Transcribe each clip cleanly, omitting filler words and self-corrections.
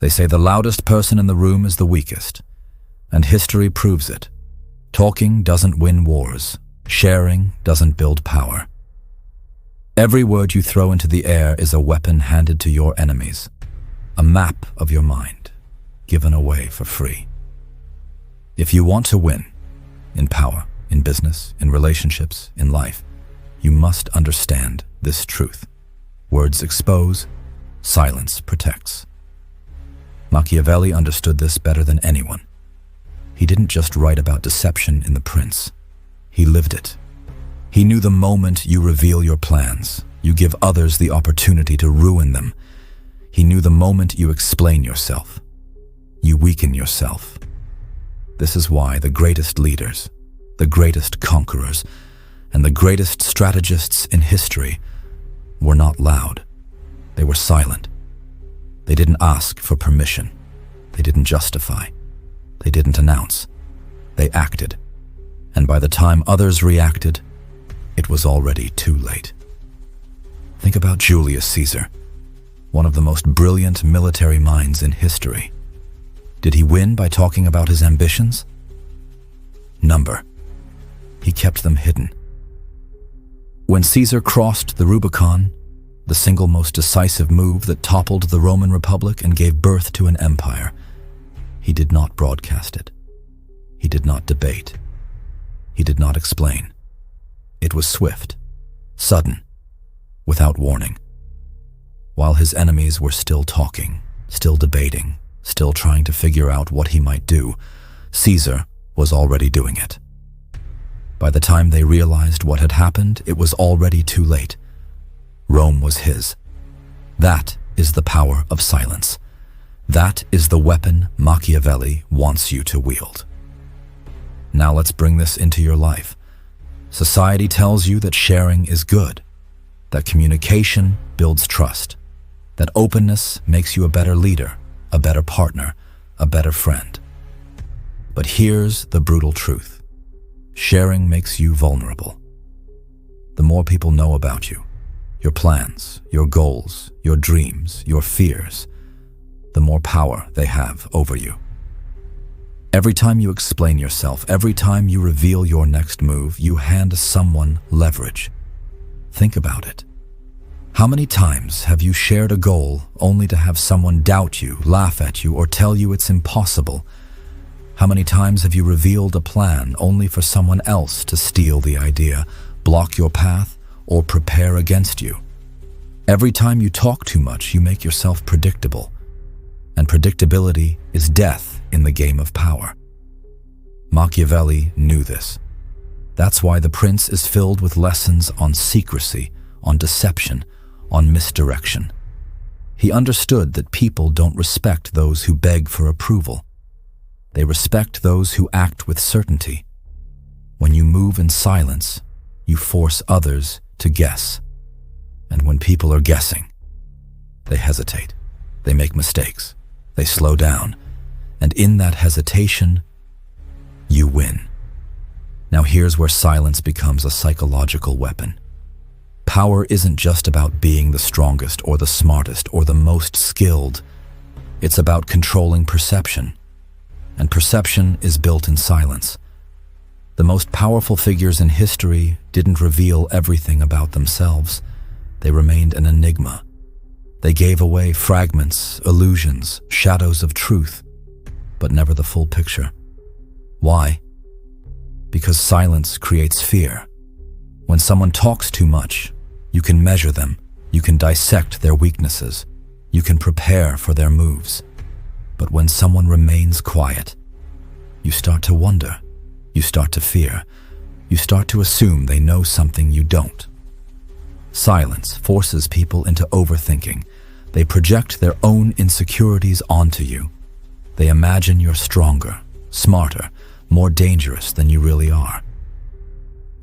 They say the loudest person in the room is the weakest, and history proves it. Talking doesn't win wars. Sharing doesn't build power. Every word you throw into the air is a weapon handed to your enemies, a map of your mind, given away for free. If you want to win, in power, in business, in relationships, in life, you must understand this truth. Words expose, silence protects. Machiavelli understood this better than anyone. He didn't just write about deception in The Prince. He lived it. He knew the moment you reveal your plans, you give others the opportunity to ruin them. He knew the moment you explain yourself, you weaken yourself. This is why the greatest leaders, the greatest conquerors, and the greatest strategists in history were not loud. They were silent. They didn't ask for permission. They didn't justify. They didn't announce. They acted. And by the time others reacted, it was already too late. Think about Julius Caesar, one of the most brilliant military minds in history. Did he win by talking about his ambitions? Number. He kept them hidden. When Caesar crossed the Rubicon, the single most decisive move that toppled the Roman Republic and gave birth to an empire, he did not broadcast it. He did not debate. He did not explain. It was swift, sudden, without warning. While his enemies were still talking, still debating, still trying to figure out what he might do, Caesar was already doing it. By the time they realized what had happened, it was already too late. Rome was his. That is the power of silence. That is the weapon Machiavelli wants you to wield. Now let's bring this into your life. Society tells you that sharing is good, that communication builds trust, that openness makes you a better leader, a better partner, a better friend. But here's the brutal truth. Sharing makes you vulnerable. The more people know about you, your plans, your goals, your dreams, your fears, the more power they have over you. Every time you explain yourself, every time you reveal your next move, you hand someone leverage. Think about it. How many times have you shared a goal only to have someone doubt you, laugh at you, or tell you it's impossible? How many times have you revealed a plan only for someone else to steal the idea, block your path, or prepare against you? Every time you talk too much, you make yourself predictable. And predictability is death in the game of power. Machiavelli knew this. That's why The Prince is filled with lessons on secrecy, on deception, on misdirection. He understood that people don't respect those who beg for approval. They respect those who act with certainty. When you move in silence, you force others to guess. And when people are guessing, they hesitate, they make mistakes, they slow down, and in that hesitation, you win. Now here's where silence becomes a psychological weapon. Power isn't just about being the strongest or the smartest or the most skilled. It's about controlling perception. And perception is built in silence. The most powerful figures in history didn't reveal everything about themselves. They remained an enigma. They gave away fragments, illusions, shadows of truth, but never the full picture. Why? Because silence creates fear. When someone talks too much, you can measure them, you can dissect their weaknesses, you can prepare for their moves. But when someone remains quiet, you start to wonder, you start to fear, you start to assume they know something you don't. Silence forces people into overthinking. They project their own insecurities onto you. They imagine you're stronger, smarter, more dangerous than you really are.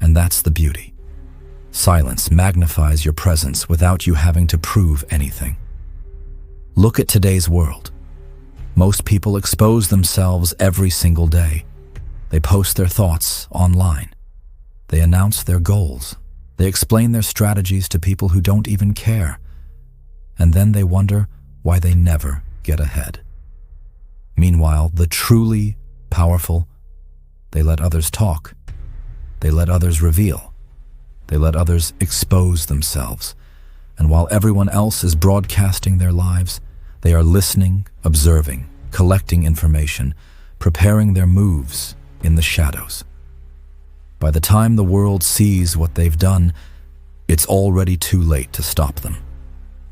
And that's the beauty. Silence magnifies your presence without you having to prove anything. Look at today's world. Most people expose themselves every single day. They post their thoughts online. They announce their goals. They explain their strategies to people who don't even care. And then they wonder why they never get ahead. Meanwhile, the truly powerful, they let others talk. They let others reveal. They let others expose themselves. And while everyone else is broadcasting their lives, they are listening, observing, collecting information, preparing their moves in the shadows. By the time the world sees what they've done, it's already too late to stop them.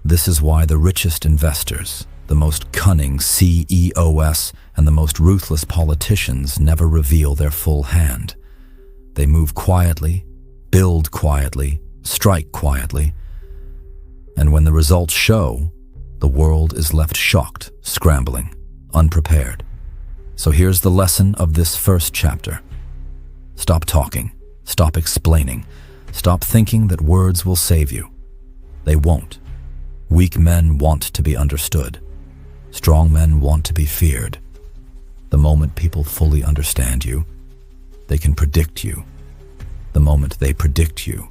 This is why the richest investors, the most cunning CEOs, and the most ruthless politicians never reveal their full hand. They move quietly, build quietly, strike quietly, and when the results show, the world is left shocked, scrambling, unprepared. So here's the lesson of this first chapter. Stop talking, stop explaining, stop thinking that words will save you. They won't. Weak men want to be understood. Strong men want to be feared. The moment people fully understand you, they can predict you. The moment they predict you,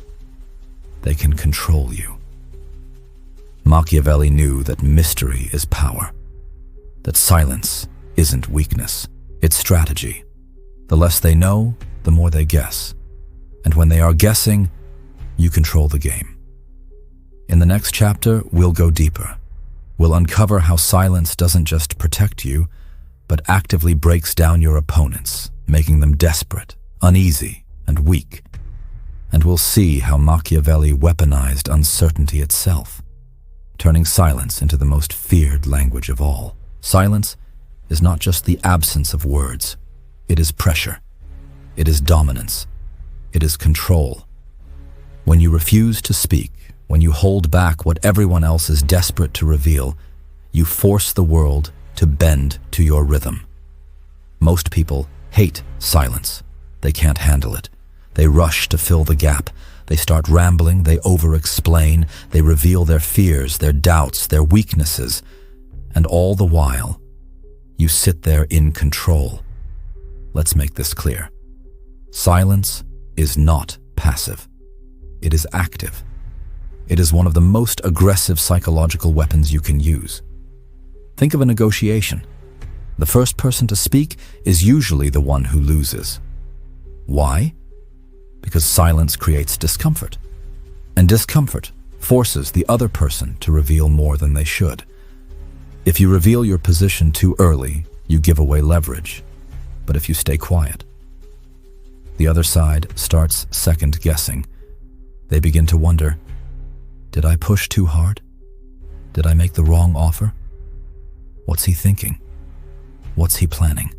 they can control you. Machiavelli knew that mystery is power, that silence isn't weakness, it's strategy. The less they know, the more they guess. And when they are guessing, you control the game. In the next chapter, we'll go deeper. We'll uncover how silence doesn't just protect you, but actively breaks down your opponents, making them desperate, uneasy, and weak. And we'll see how Machiavelli weaponized uncertainty itself, turning silence into the most feared language of all. Silence is not just the absence of words. It is pressure. It is dominance. It is control. When you refuse to speak, when you hold back what everyone else is desperate to reveal, you force the world to bend to your rhythm. Most people hate silence. They can't handle it. They rush to fill the gap. They start rambling, they over-explain, they reveal their fears, their doubts, their weaknesses. And all the while, you sit there in control. Let's make this clear. Silence is not passive. It is active. It is one of the most aggressive psychological weapons you can use. Think of a negotiation. The first person to speak is usually the one who loses. Why? Because silence creates discomfort. And discomfort forces the other person to reveal more than they should. If you reveal your position too early, you give away leverage. But if you stay quiet, the other side starts second-guessing. They begin to wonder, did I push too hard? Did I make the wrong offer? What's he thinking? What's he planning?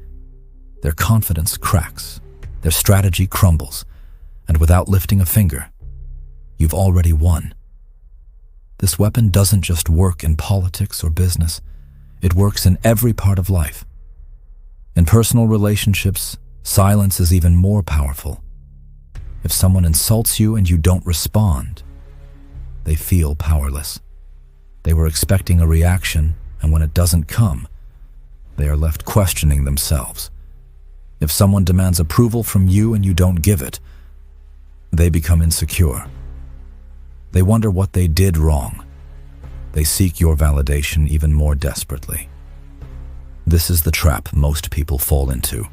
Their confidence cracks. Their strategy crumbles. And without lifting a finger, you've already won. This weapon doesn't just work in politics or business. It works in every part of life. In personal relationships, silence is even more powerful. If someone insults you and you don't respond, they feel powerless. They were expecting a reaction, and when it doesn't come, they are left questioning themselves. If someone demands approval from you and you don't give it, they become insecure. They wonder what they did wrong. They seek your validation even more desperately. This is the trap most people fall into.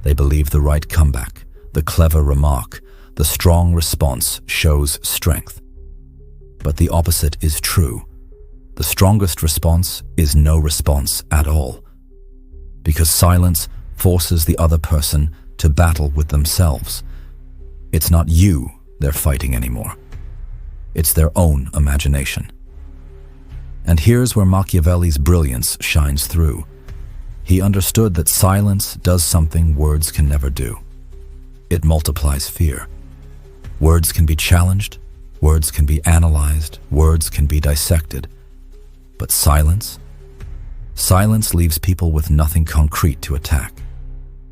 They believe the right comeback, the clever remark, the strong response shows strength. But the opposite is true. The strongest response is no response at all. Because silence forces the other person to battle with themselves. It's not you they're fighting anymore. It's their own imagination. And here's where Machiavelli's brilliance shines through. He understood that silence does something words can never do. It multiplies fear. Words can be challenged, words can be analyzed, words can be dissected. But silence? Silence leaves people with nothing concrete to attack.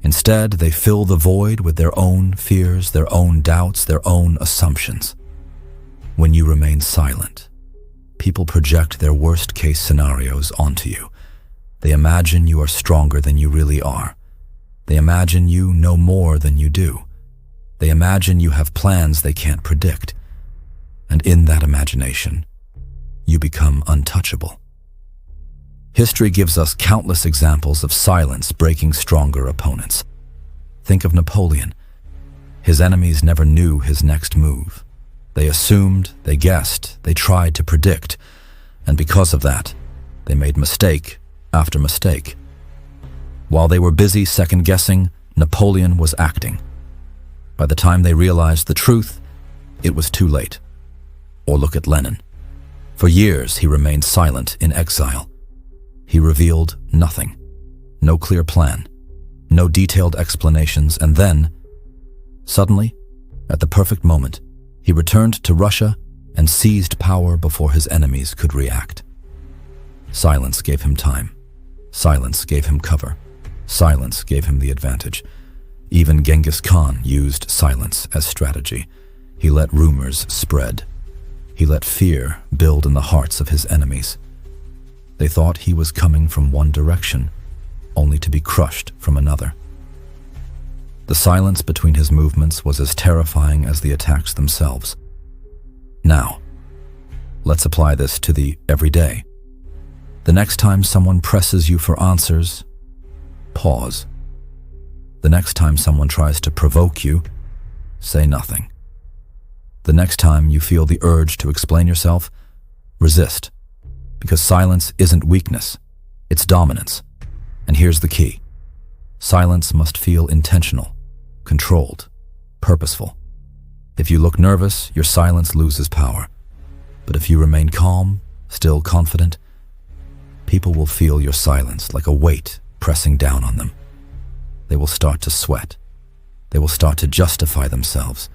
Instead, they fill the void with their own fears, their own doubts, their own assumptions. When you remain silent, people project their worst-case scenarios onto you. They imagine you are stronger than you really are. They imagine you know more than you do. They imagine you have plans they can't predict. And in that imagination, you become untouchable. History gives us countless examples of silence breaking stronger opponents. Think of Napoleon. His enemies never knew his next move. They assumed, they guessed, they tried to predict, and because of that, they made mistake after mistake. While they were busy second-guessing, Napoleon was acting. By the time they realized the truth, it was too late. Or look at Lenin. For years, he remained silent in exile. He revealed nothing, no clear plan, no detailed explanations, and then, suddenly, at the perfect moment, he returned to Russia and seized power before his enemies could react. Silence gave him time. Silence gave him cover. Silence gave him the advantage. Even Genghis Khan used silence as strategy. He let rumors spread. He let fear build in the hearts of his enemies. They thought he was coming from one direction, only to be crushed from another. The silence between his movements was as terrifying as the attacks themselves. Now, let's apply this to the everyday. The next time someone presses you for answers, pause. The next time someone tries to provoke you, say nothing. The next time you feel the urge to explain yourself, resist. Because silence isn't weakness, it's dominance. And here's the key. Silence must feel intentional, controlled, purposeful. If you look nervous, your silence loses power. But if you remain calm, still confident, people will feel your silence like a weight pressing down on them. They will start to sweat. They will start to justify themselves.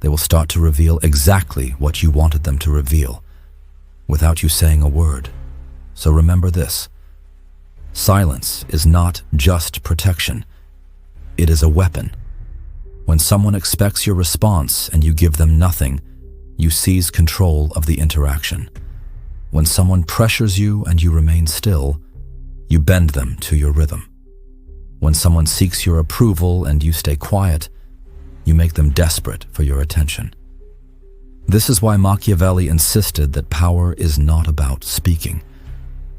They will start to reveal exactly what you wanted them to reveal, without you saying a word. So remember this. Silence is not just protection. It is a weapon. When someone expects your response and you give them nothing, you seize control of the interaction. When someone pressures you and you remain still, you bend them to your rhythm. When someone seeks your approval and you stay quiet, you make them desperate for your attention. This is why Machiavelli insisted that power is not about speaking.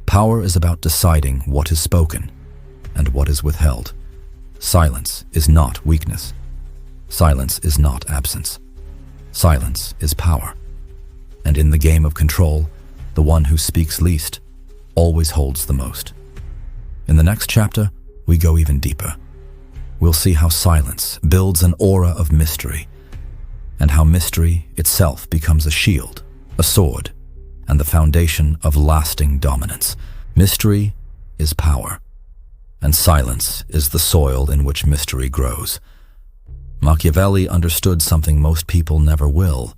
Power is about deciding what is spoken and what is withheld. Silence is not weakness. Silence is not absence. Silence is power. And in the game of control, the one who speaks least always holds the most. In the next chapter, we go even deeper. We'll see how silence builds an aura of mystery, and how mystery itself becomes a shield, a sword, and the foundation of lasting dominance. Mystery is power, and silence is the soil in which mystery grows. Machiavelli understood something most people never will.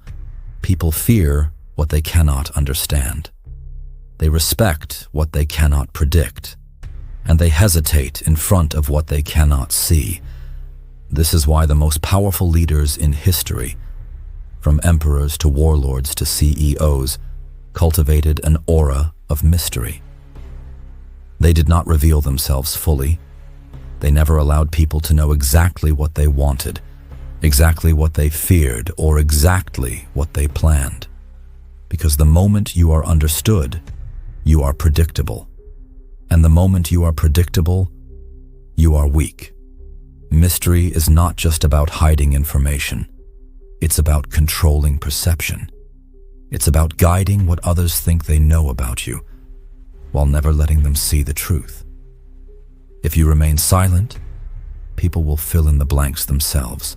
People fear what they cannot understand. They respect what they cannot predict, and they hesitate in front of what they cannot see. This is why the most powerful leaders in history, from emperors to warlords to CEOs, cultivated an aura of mystery. They did not reveal themselves fully. They never allowed people to know exactly what they wanted, exactly what they feared, or exactly what they planned. Because the moment you are understood, you are predictable. And the moment you are predictable, you are weak. Mystery is not just about hiding information. It's about controlling perception. It's about guiding what others think they know about you, while never letting them see the truth. If you remain silent, people will fill in the blanks themselves.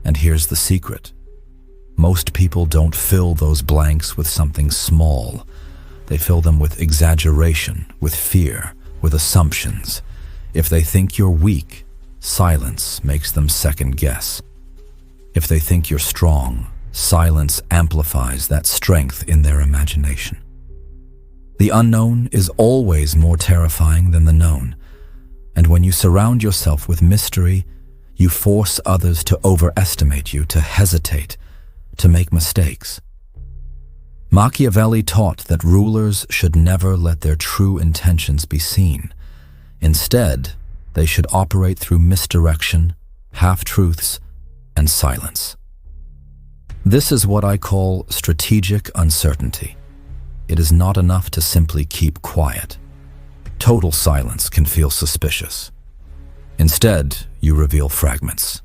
And here's the secret. Most people don't fill those blanks with something small. They fill them with exaggeration, with fear, with assumptions. If they think you're weak, silence makes them second guess. If they think you're strong, silence amplifies that strength in their imagination. The unknown is always more terrifying than the known. And when you surround yourself with mystery, you force others to overestimate you, to hesitate, to make mistakes. Machiavelli taught that rulers should never let their true intentions be seen. Instead, they should operate through misdirection, half-truths, and silence. This is what I call strategic uncertainty. It is not enough to simply keep quiet. Total silence can feel suspicious. Instead, you reveal fragments.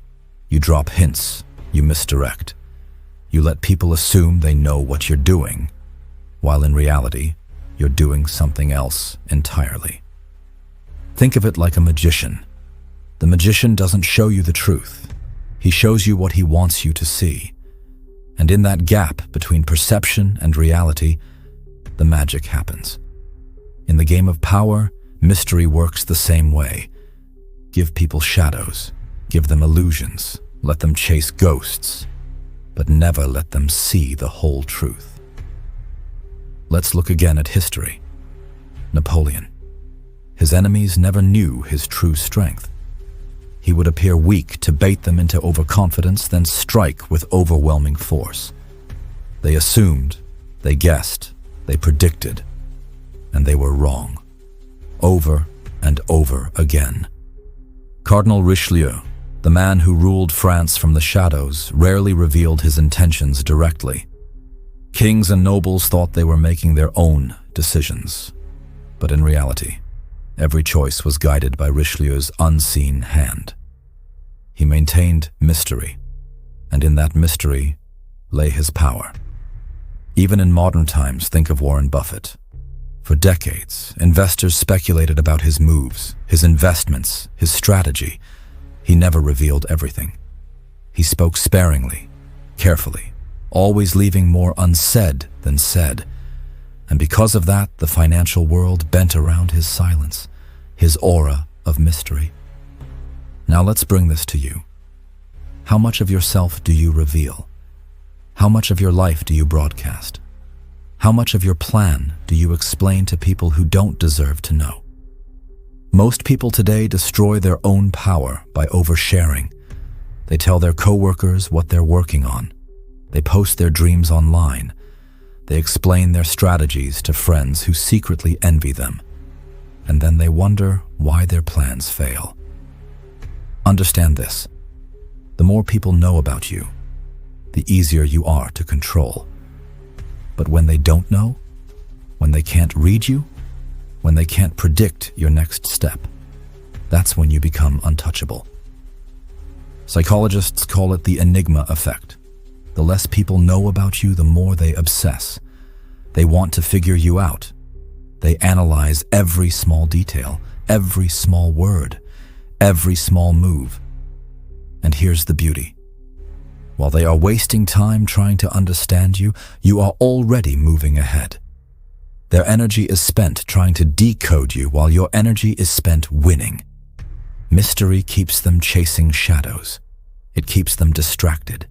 You drop hints. You misdirect. You let people assume they know what you're doing, while in reality, you're doing something else entirely. Think of it like a magician. The magician doesn't show you the truth. He shows you what he wants you to see. And in that gap between perception and reality, the magic happens. In the game of power, mystery works the same way. Give people shadows, give them illusions, let them chase ghosts, but never let them see the whole truth. Let's look again at history. Napoleon. His enemies never knew his true strength. He would appear weak to bait them into overconfidence, then strike with overwhelming force. They assumed, they guessed, they predicted, and they were wrong. Over and over again. Cardinal Richelieu, the man who ruled France from the shadows, rarely revealed his intentions directly. Kings and nobles thought they were making their own decisions. But in reality, every choice was guided by Richelieu's unseen hand. He maintained mystery, and in that mystery lay his power. Even in modern times, think of Warren Buffett. For decades, investors speculated about his moves, his investments, his strategy. He never revealed everything. He spoke sparingly, carefully, always leaving more unsaid than said. And because of that, the financial world bent around his silence, his aura of mystery. Now let's bring this to you. How much of yourself do you reveal? How much of your life do you broadcast? How much of your plan do you explain to people who don't deserve to know? Most people today destroy their own power by oversharing. They tell their coworkers what they're working on. They post their dreams online. They explain their strategies to friends who secretly envy them. And then they wonder why their plans fail. Understand this. The more people know about you, the easier you are to control. But when they don't know, when they can't read you, when they can't predict your next step, that's when you become untouchable. Psychologists call it the enigma effect. The less people know about you, the more they obsess. They want to figure you out. They analyze every small detail, every small word, every small move. And here's the beauty. While they are wasting time trying to understand you, you are already moving ahead. Their energy is spent trying to decode you while your energy is spent winning. Mystery keeps them chasing shadows. It keeps them distracted.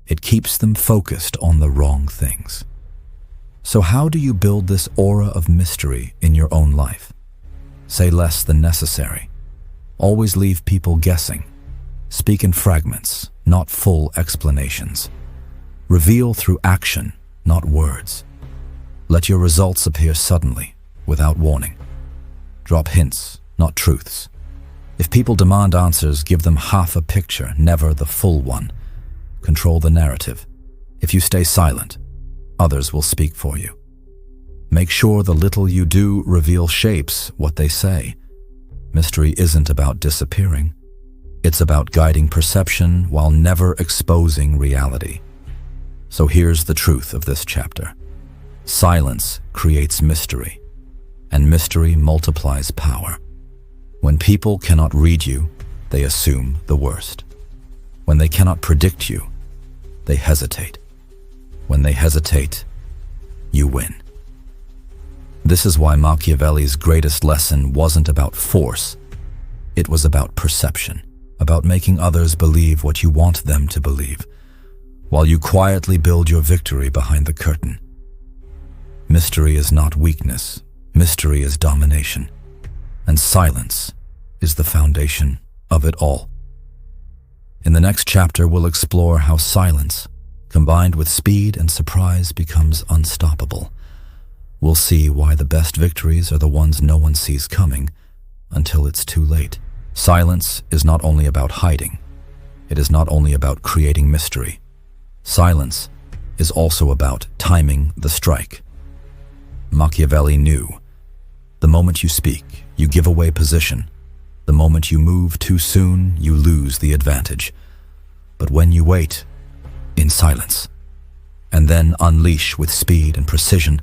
It keeps them focused on the wrong things. So how do you build this aura of mystery in your own life? Say less than necessary. Always leave people guessing. Speak in fragments, not full explanations. Reveal through action, not words. Let your results appear suddenly, without warning. Drop hints, not truths. If people demand answers, give them half a picture, never the full one. Control the narrative. If you stay silent, others will speak for you. Make sure the little you do reveal shapes what they say. Mystery isn't about disappearing. It's about guiding perception while never exposing reality. So here's the truth of this chapter. Silence creates mystery, and mystery multiplies power. When people cannot read you, they assume the worst. When they cannot predict you, they hesitate. When they hesitate, you win. This is why Machiavelli's greatest lesson wasn't about force. It was about perception, about making others believe what you want them to believe, while you quietly build your victory behind the curtain. Mystery is not weakness. Mystery is domination. And silence is the foundation of it all. In the next chapter, we'll explore how silence, combined with speed and surprise, becomes unstoppable. We'll see why the best victories are the ones no one sees coming until it's too late. Silence is not only about hiding. It is not only about creating mystery. Silence is also about timing the strike. Machiavelli knew, the moment you speak, you give away position. The moment you move too soon, you lose the advantage. But when you wait, in silence, and then unleash with speed and precision,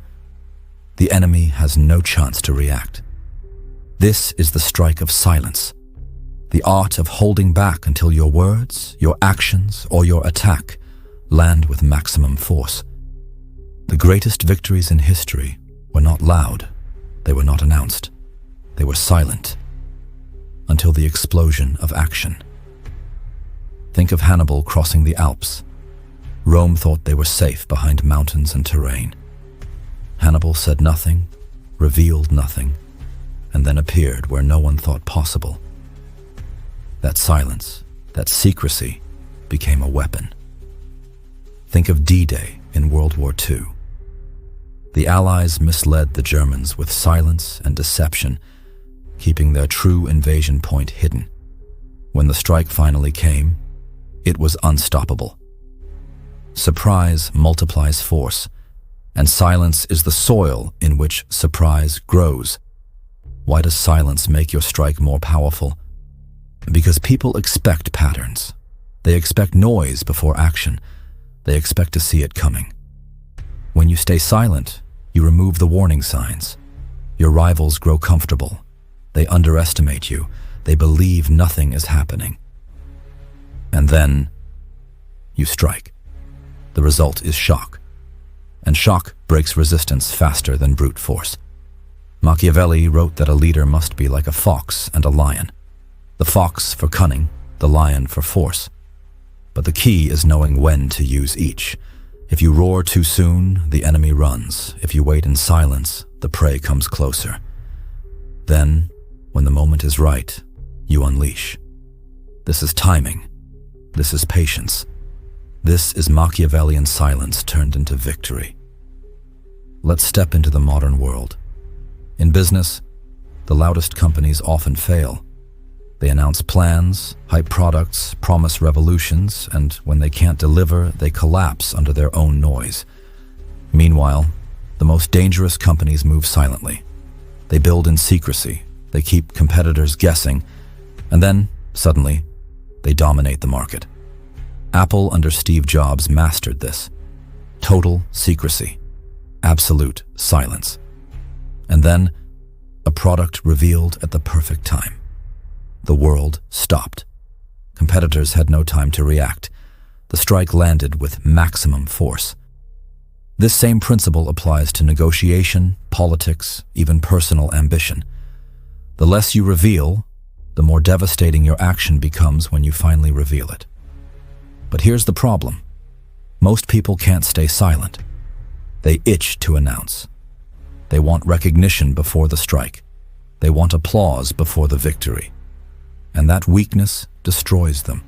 the enemy has no chance to react. This is the strike of silence, the art of holding back until your words, your actions, or your attack land with maximum force. The greatest victories in history were not loud, they were not announced, they were silent, until the explosion of action. Think of Hannibal crossing the Alps. Rome thought they were safe behind mountains and terrain. Hannibal said nothing, revealed nothing, and then appeared where no one thought possible. That silence, that secrecy, became a weapon. Think of D-Day in World War II. The Allies misled the Germans with silence and deception, keeping their true invasion point hidden. When the strike finally came, it was unstoppable. Surprise multiplies force, and silence is the soil in which surprise grows. Why does silence make your strike more powerful? Because people expect patterns. They expect noise before action. They expect to see it coming. When you stay silent, you remove the warning signs. Your rivals grow comfortable. They underestimate you. They believe nothing is happening. And then you strike. The result is shock. And shock breaks resistance faster than brute force. Machiavelli wrote that a leader must be like a fox and a lion. The fox for cunning, the lion for force. But the key is knowing when to use each. If you roar too soon, the enemy runs. If you wait in silence, the prey comes closer. Then, when the moment is right, you unleash. This is timing. This is patience. This is Machiavellian silence turned into victory. Let's step into the modern world. In business, the loudest companies often fail. They announce plans, hype products, promise revolutions, and when they can't deliver, they collapse under their own noise. Meanwhile, the most dangerous companies move silently. They build in secrecy, they keep competitors guessing, and then, suddenly, they dominate the market. Apple under Steve Jobs mastered this. Total secrecy, absolute silence. And then, a product revealed at the perfect time. The world stopped. Competitors had no time to react. The strike landed with maximum force. This same principle applies to negotiation, politics, even personal ambition. The less you reveal, the more devastating your action becomes when you finally reveal it. But here's the problem. Most people can't stay silent. They itch to announce. They want recognition before the strike. They want applause before the victory. And that weakness destroys them.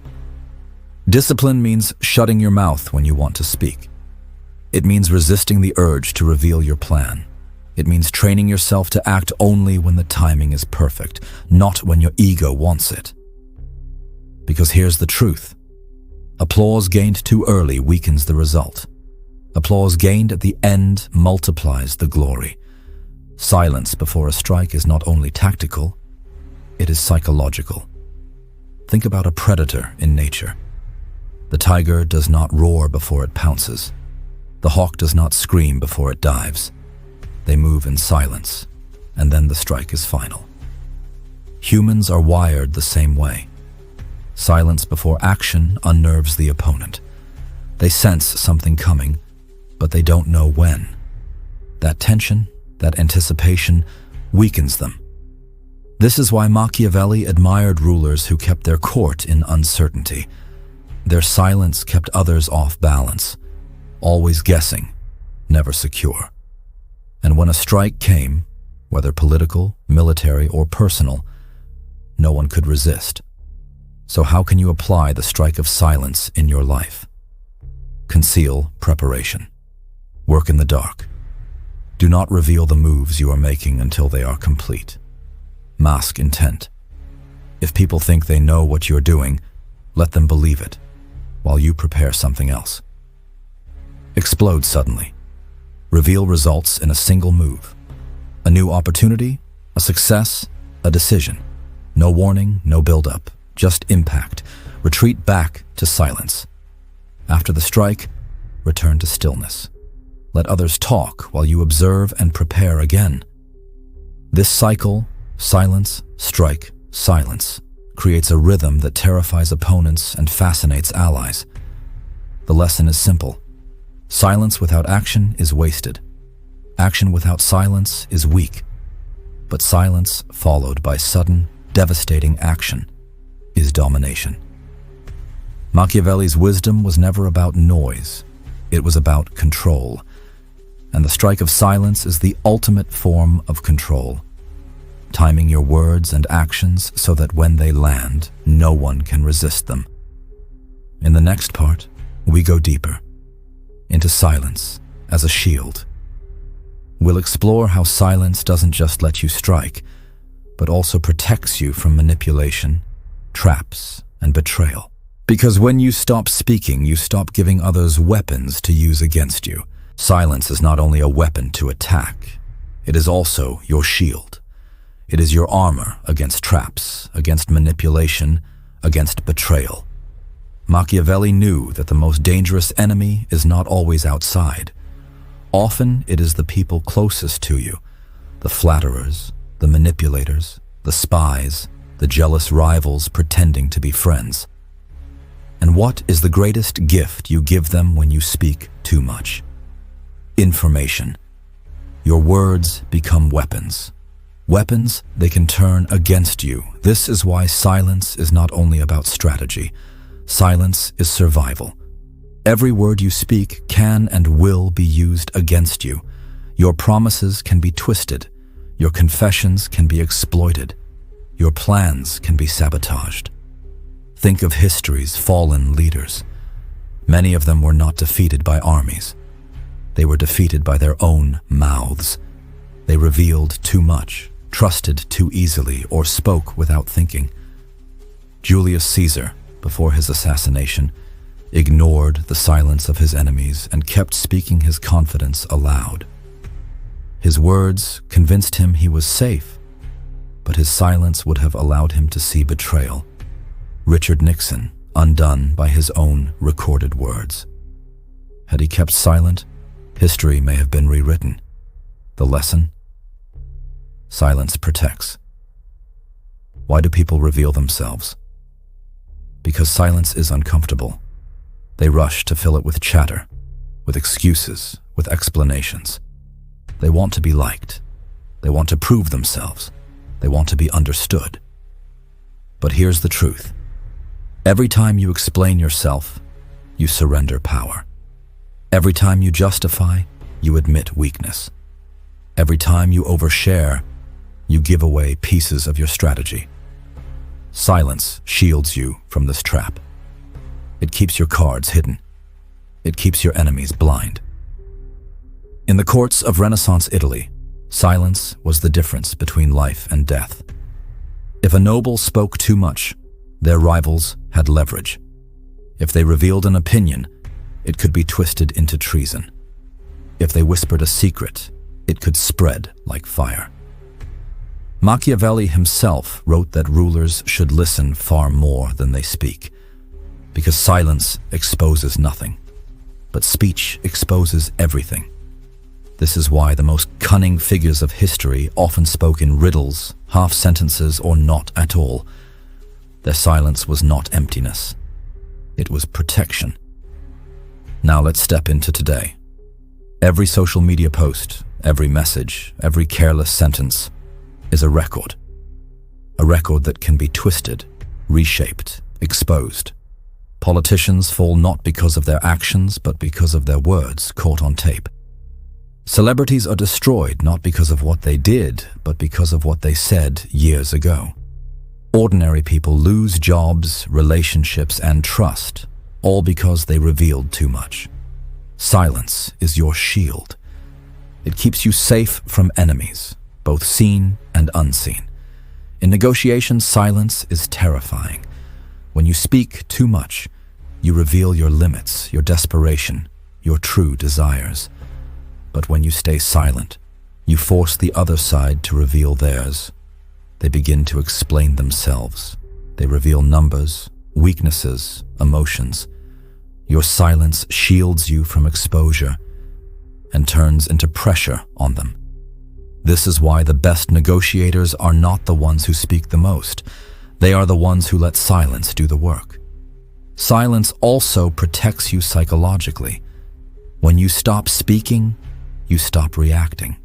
Discipline means shutting your mouth when you want to speak. It means resisting the urge to reveal your plan. It means training yourself to act only when the timing is perfect, not when your ego wants it. Because here's the truth. Applause gained too early weakens the result. Applause gained at the end multiplies the glory. Silence before a strike is not only tactical, it is psychological. Think about a predator in nature. The tiger does not roar before it pounces. The hawk does not scream before it dives. They move in silence, and then the strike is final. Humans are wired the same way. Silence before action unnerves the opponent. They sense something coming, but they don't know when. That tension, that anticipation, weakens them. This is why Machiavelli admired rulers who kept their court in uncertainty. Their silence kept others off balance, always guessing, never secure. And when a strike came, whether political, military, or personal, no one could resist. So how can you apply the strike of silence in your life? Conceal preparation. Work in the dark. Do not reveal the moves you are making until they are complete. Mask intent. If people think they know what you're doing, let them believe it, while you prepare something else. Explode suddenly. Reveal results in a single move. A new opportunity, a success, A decision. No warning, no build-up, just impact. Retreat back to silence. After the strike, return to stillness. Let others talk while you observe and prepare again. This cycle, silence, strike, silence, creates a rhythm that terrifies opponents and fascinates allies. The lesson is simple. Silence without action is wasted. Action without silence is weak. But silence followed by sudden, devastating action is domination. Machiavelli's wisdom was never about noise. It was about control. And the strike of silence is the ultimate form of control. Timing your words and actions so that when they land, no one can resist them. In the next part, we go deeper, into silence as a shield. We'll explore how silence doesn't just let you strike, but also protects you from manipulation, traps, and betrayal. Because when you stop speaking, you stop giving others weapons to use against you. Silence is not only a weapon to attack, it is also your shield. It is your armor against traps, against manipulation, against betrayal. Machiavelli knew that the most dangerous enemy is not always outside. Often it is the people closest to you, the flatterers, the manipulators, the spies, the jealous rivals pretending to be friends. And what is the greatest gift you give them when you speak too much? Information. Your words become weapons. Weapons they can turn against you. This is why silence is not only about strategy. Silence is survival. Every word you speak can and will be used against you. Your promises can be twisted. Your confessions can be exploited. Your plans can be sabotaged. Think of history's fallen leaders. Many of them were not defeated by armies. They were defeated by their own mouths. They revealed too much, trusted too easily, or spoke without thinking. Julius Caesar, before his assassination, ignored the silence of his enemies and kept speaking his confidence aloud. His words convinced him he was safe, but his silence would have allowed him to see betrayal. Richard Nixon, undone by his own recorded words. Had he kept silent, history may have been rewritten. The lesson? Silence protects. Why do people reveal themselves? Because silence is uncomfortable. They rush to fill it with chatter, with excuses, with explanations. They want to be liked. They want to prove themselves. They want to be understood. But here's the truth. Every time you explain yourself, you surrender power. Every time you justify, you admit weakness. Every time you overshare, you give away pieces of your strategy. Silence shields you from this trap. It keeps your cards hidden. It keeps your enemies blind. In the courts of Renaissance Italy, silence was the difference between life and death. If a noble spoke too much, their rivals had leverage. If they revealed an opinion, it could be twisted into treason. If they whispered a secret, it could spread like fire. Machiavelli himself wrote that rulers should listen far more than they speak, because silence exposes nothing, but speech exposes everything. This is why the most cunning figures of history often spoke in riddles, half sentences, or not at all. Their silence was not emptiness. It was protection. Now let's step into today. Every social media post, every message, every careless sentence is a record. A record that can be twisted, reshaped, exposed. Politicians fall not because of their actions, but because of their words caught on tape. Celebrities are destroyed not because of what they did, but because of what they said years ago. Ordinary people lose jobs, relationships, and trust, all because they revealed too much. Silence is your shield. It keeps you safe from enemies, both seen and unseen. In negotiations, silence is terrifying. When you speak too much, you reveal your limits, your desperation, your true desires. But when you stay silent, you force the other side to reveal theirs. They begin to explain themselves. They reveal numbers, weaknesses, emotions. Your silence shields you from exposure and turns into pressure on them. This is why the best negotiators are not the ones who speak the most. They are the ones who let silence do the work. Silence also protects you psychologically. When you stop speaking, you stop reacting.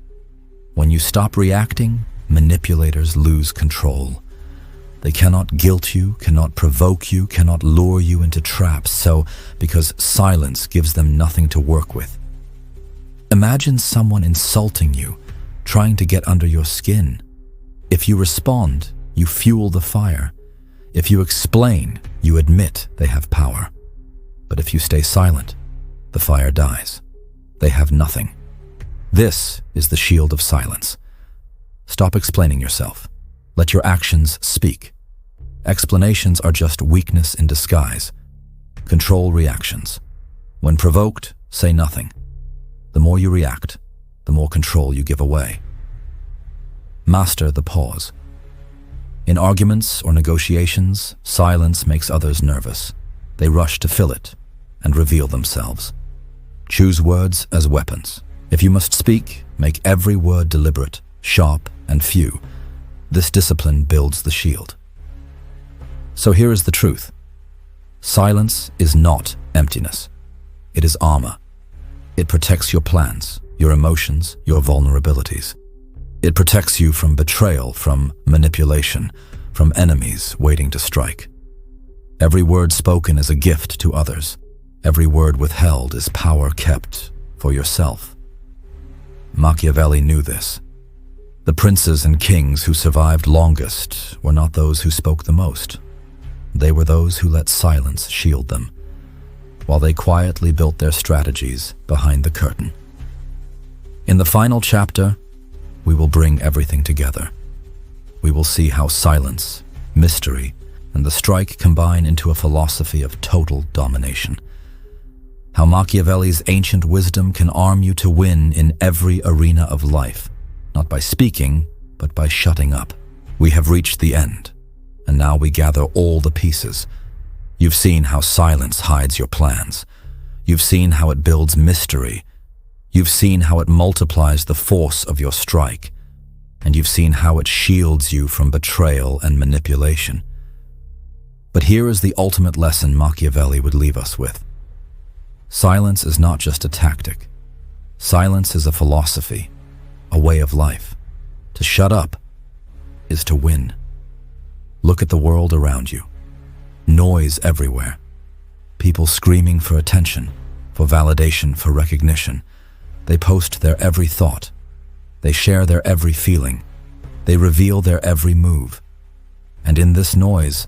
When you stop reacting, manipulators lose control. They cannot guilt you, cannot provoke you, cannot lure you into traps, because silence gives them nothing to work with. Imagine someone insulting you, trying to get under your skin. If you respond, you fuel the fire. If you explain, you admit they have power. But if you stay silent, the fire dies. They have nothing. This is the shield of silence. Stop explaining yourself. Let your actions speak. Explanations are just weakness in disguise. Control reactions. When provoked, say nothing. The more you react, the more control you give away. Master the pause. In arguments or negotiations, silence makes others nervous. They rush to fill it and reveal themselves. Choose words as weapons. If you must speak, make every word deliberate, sharp, and few. This discipline builds the shield. So here is the truth. Silence is not emptiness. It is armor. It protects your plans, your emotions, your vulnerabilities. It protects you from betrayal, from manipulation, from enemies waiting to strike. Every word spoken is a gift to others. Every word withheld is power kept for yourself. Machiavelli knew this. The princes and kings who survived longest were not those who spoke the most. They were those who let silence shield them, while they quietly built their strategies behind the curtain. In the final chapter, we will bring everything together. We will see how silence, mystery, and the strike combine into a philosophy of total domination. How Machiavelli's ancient wisdom can arm you to win in every arena of life, not by speaking, but by shutting up. We have reached the end, and now we gather all the pieces. You've seen how silence hides your plans. You've seen how it builds mystery. You've seen how it multiplies the force of your strike. And you've seen how it shields you from betrayal and manipulation. But here is the ultimate lesson Machiavelli would leave us with. Silence is not just a tactic. Silence is a philosophy, a way of life. To shut up is to win. Look at the world around you. Noise everywhere. People screaming for attention, for validation, for recognition. They post their every thought. They share their every feeling. They reveal their every move. And in this noise,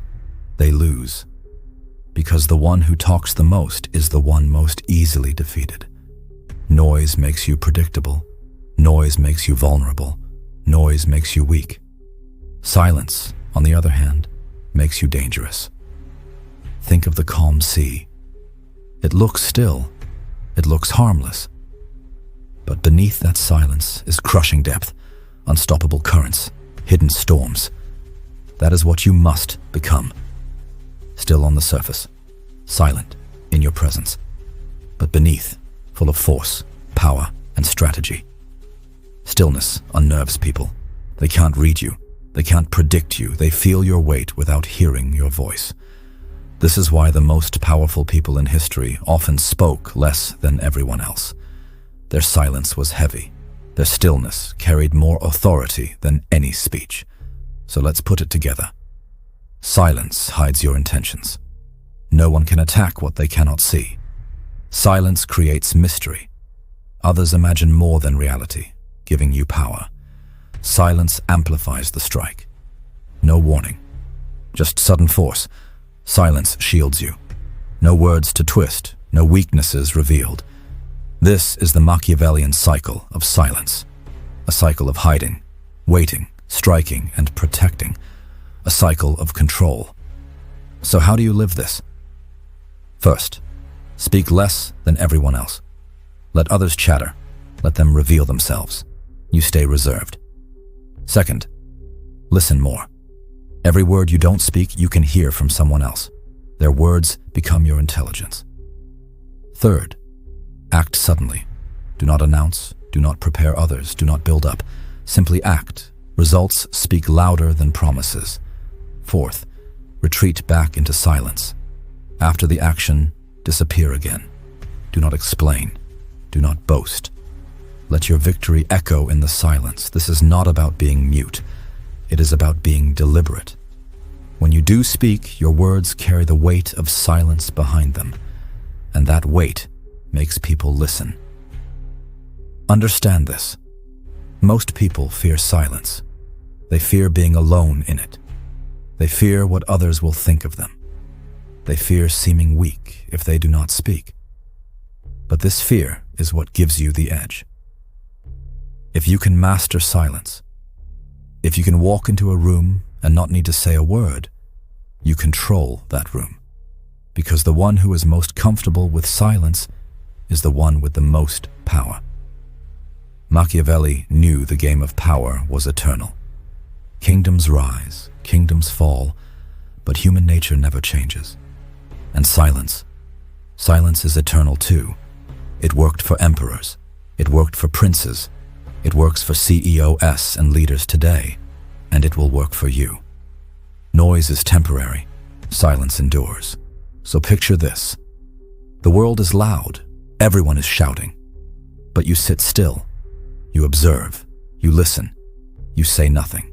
they lose. Because the one who talks the most is the one most easily defeated. Noise makes you predictable. Noise makes you vulnerable. Noise makes you weak. Silence, on the other hand, makes you dangerous. Think of the calm sea. It looks still. It looks harmless. But beneath that silence is crushing depth, unstoppable currents, hidden storms. That is what you must become. Still on the surface, silent in your presence, but beneath, full of force, power, and strategy. Stillness unnerves people. They can't read you. They can't predict you. They feel your weight without hearing your voice. This is why the most powerful people in history often spoke less than everyone else. Their silence was heavy. Their stillness carried more authority than any speech. So let's put it together. Silence hides your intentions. No one can attack what they cannot see. Silence creates mystery. Others imagine more than reality, giving you power. Silence amplifies the strike. No warning, just sudden force. Silence shields you. No words to twist, no weaknesses revealed. This is the Machiavellian cycle of silence. A cycle of hiding, waiting, striking, and protecting. A cycle of control. So how do you live this? First, speak less than everyone else. Let others chatter. Let them reveal themselves. You stay reserved. Second, Listen more. Every word you don't speak, you can hear from someone else. Their words become your intelligence. Third, act suddenly. Do not announce, do not prepare others, do not build up. Simply act. Results speak louder than promises. Fourth, retreat back into silence. After the action, disappear again. Do not explain. Do not boast. Let your victory echo in the silence. This is not about being mute. It is about being deliberate. When you do speak, your words carry the weight of silence behind them, and that weight makes people listen. Understand this. Most people fear silence. They fear being alone in it. They fear what others will think of them. They fear seeming weak if they do not speak. But this fear is what gives you the edge. If you can master silence, if you can walk into a room and not need to say a word, you control that room. Because the one who is most comfortable with silence is the one with the most power. Machiavelli knew the game of power was eternal. Kingdoms rise, kingdoms fall, but human nature never changes. And silence is eternal too. It worked for emperors. It worked for princes. It works for CEOs and leaders today, and it will work for you. Noise is temporary. Silence endures. So picture this. The world is loud. Everyone is shouting. But you sit still. You observe. You listen. You say nothing.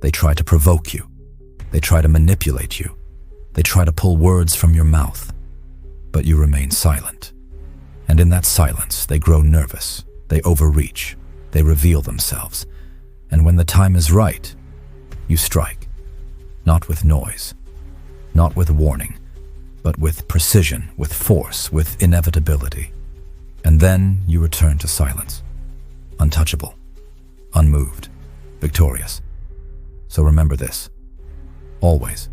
They try to provoke you. They try to manipulate you. They try to pull words from your mouth. But you remain silent. And in that silence, they grow nervous. They overreach. They reveal themselves. And when the time is right, you strike. Not with noise. Not with warning. But with precision, with force, with inevitability. And then you return to silence. Untouchable. Unmoved. Victorious. So remember this. Always.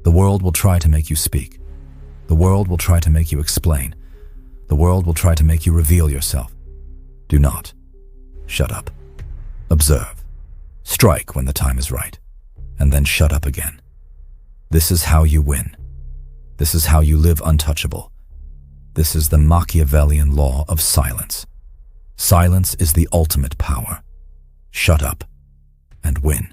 The world will try to make you speak. The world will try to make you explain. The world will try to make you reveal yourself. Do not. Shut up. Observe. Strike when the time is right. And then shut up again. This is how you win. This is how you live untouchable. This is the Machiavellian law of silence. Silence is the ultimate power. Shut up and win.